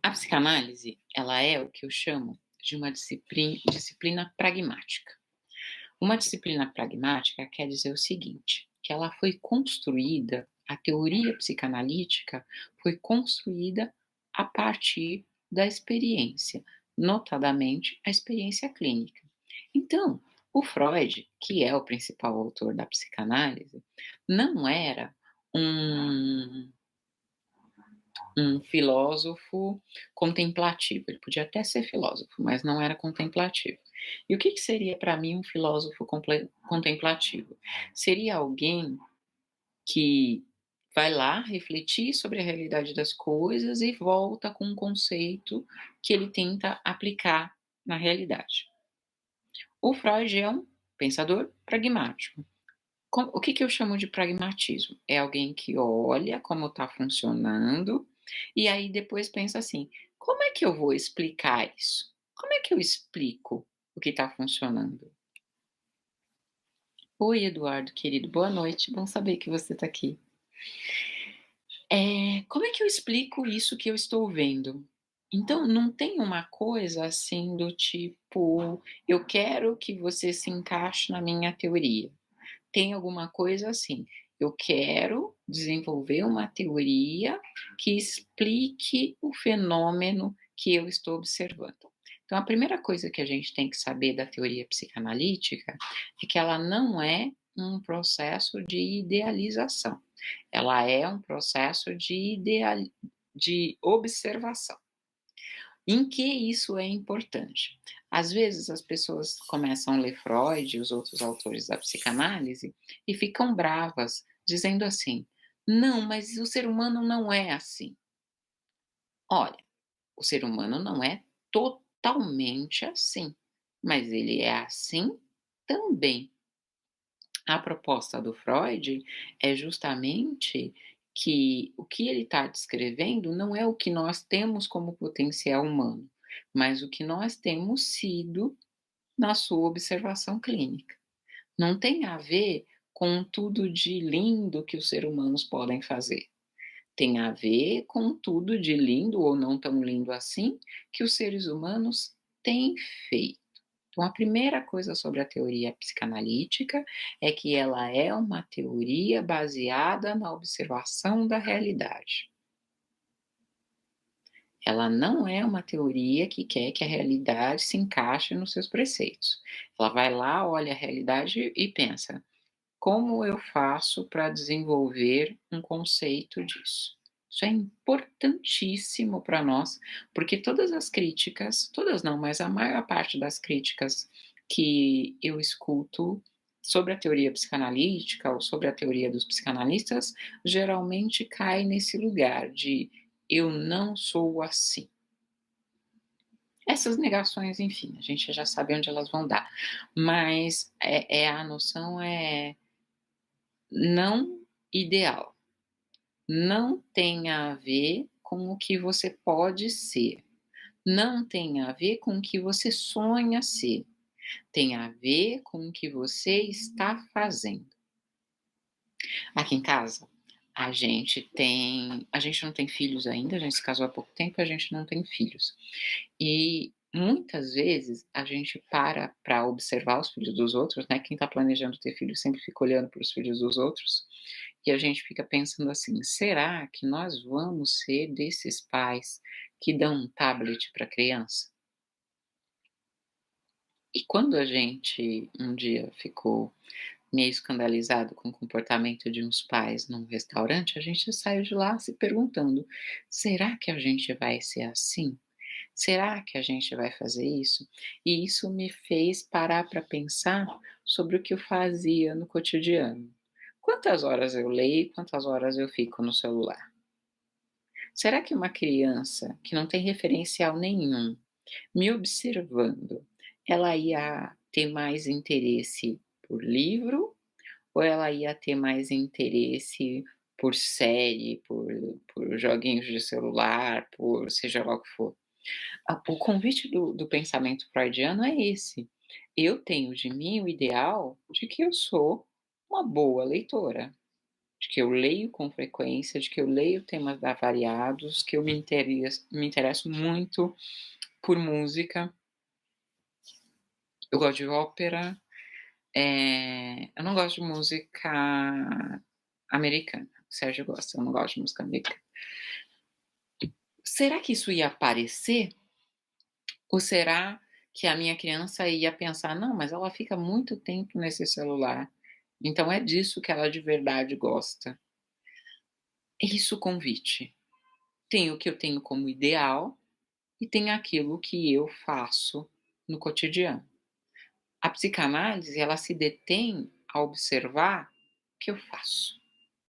A psicanálise, ela é o que eu chamo de uma disciplina pragmática. Uma disciplina pragmática quer dizer o seguinte, que ela foi construída, a teoria psicanalítica foi construída a partir da experiência, notadamente a experiência clínica. Então, o Freud, que é o principal autor da psicanálise, não era um filósofo contemplativo. Ele podia até ser filósofo, mas não era contemplativo. E o que que seria para mim um filósofo contemplativo? Seria alguém que vai lá refletir sobre a realidade das coisas e volta com um conceito que ele tenta aplicar na realidade. O Freud é um pensador pragmático. O que que eu chamo de pragmatismo? É alguém que olha como está funcionando e aí depois pensa assim: como é que eu vou explicar isso? Como é que eu explico o que está funcionando? Oi, Eduardo, querido, boa noite. Bom saber que você está aqui. Como é que eu explico isso que eu estou vendo? Então, não tem uma coisa assim do tipo: eu quero que você se encaixe na minha teoria. Tem alguma coisa assim: eu quero desenvolver uma teoria que explique o fenômeno que eu estou observando. Então, a primeira coisa que a gente tem que saber da teoria psicanalítica é que ela não é um processo de idealização, ela é um processo de observação. Em que isso é importante? Às vezes as pessoas começam a ler Freud e os outros autores da psicanálise e ficam bravas, dizendo assim: não, mas o ser humano não é assim. Olha, o ser humano não é totalmente assim, mas ele é assim também. A proposta do Freud é justamente que o que ele está descrevendo não é o que nós temos como potencial humano, mas o que nós temos sido na sua observação clínica. Não tem a ver com tudo de lindo que os seres humanos podem fazer. Tem a ver com tudo de lindo ou não tão lindo assim que os seres humanos têm feito. Então, a primeira coisa sobre a teoria psicanalítica é que ela é uma teoria baseada na observação da realidade. Ela não é uma teoria que quer que a realidade se encaixe nos seus preceitos. Ela vai lá, olha a realidade e pensa: como eu faço para desenvolver um conceito disso? Isso é importantíssimo para nós, porque todas as críticas, todas não, mas a maior parte das críticas que eu escuto sobre a teoria psicanalítica ou sobre a teoria dos psicanalistas, geralmente cai nesse lugar de eu não sou assim. Essas negações, enfim, a gente já sabe onde elas vão dar, mas a noção é não ideal. Não tem a ver com o que você pode ser. Não tem a ver com o que você sonha ser. Tem a ver com o que você está fazendo. Aqui em casa, a gente não tem filhos ainda, a gente se casou há pouco tempo, a gente não tem filhos. E muitas vezes a gente para observar os filhos dos outros, né, quem está planejando ter filhos sempre fica olhando para os filhos dos outros, e a gente fica pensando assim: "Será que nós vamos ser desses pais que dão um tablet para a criança?". E quando a gente um dia ficou meio escandalizado com o comportamento de uns pais num restaurante, a gente saiu de lá se perguntando: "Será que a gente vai ser assim? Será que a gente vai fazer isso?". E isso me fez parar para pensar sobre o que eu fazia no cotidiano. Quantas horas eu leio, quantas horas eu fico no celular? Será que uma criança que não tem referencial nenhum, me observando, ela ia ter mais interesse por livro ou ela ia ter mais interesse por série, por joguinhos de celular, por seja lá o que for? O convite do pensamento freudiano é esse: eu tenho de mim o ideal de que eu sou uma boa leitora. de que eu leio com frequência, de que eu leio temas variados, que eu me interesso muito por música. Eu gosto de ópera, eu não gosto de música americana. O Sérgio gosta, eu não gosto de música americana. Será que isso ia aparecer? Ou será que a minha criança ia pensar: "Não, mas ela fica muito tempo nesse celular, então é disso que ela de verdade gosta". É isso o convite. Tem o que eu tenho como ideal e tem aquilo que eu faço no cotidiano. A psicanálise, ela se detém a observar o que eu faço.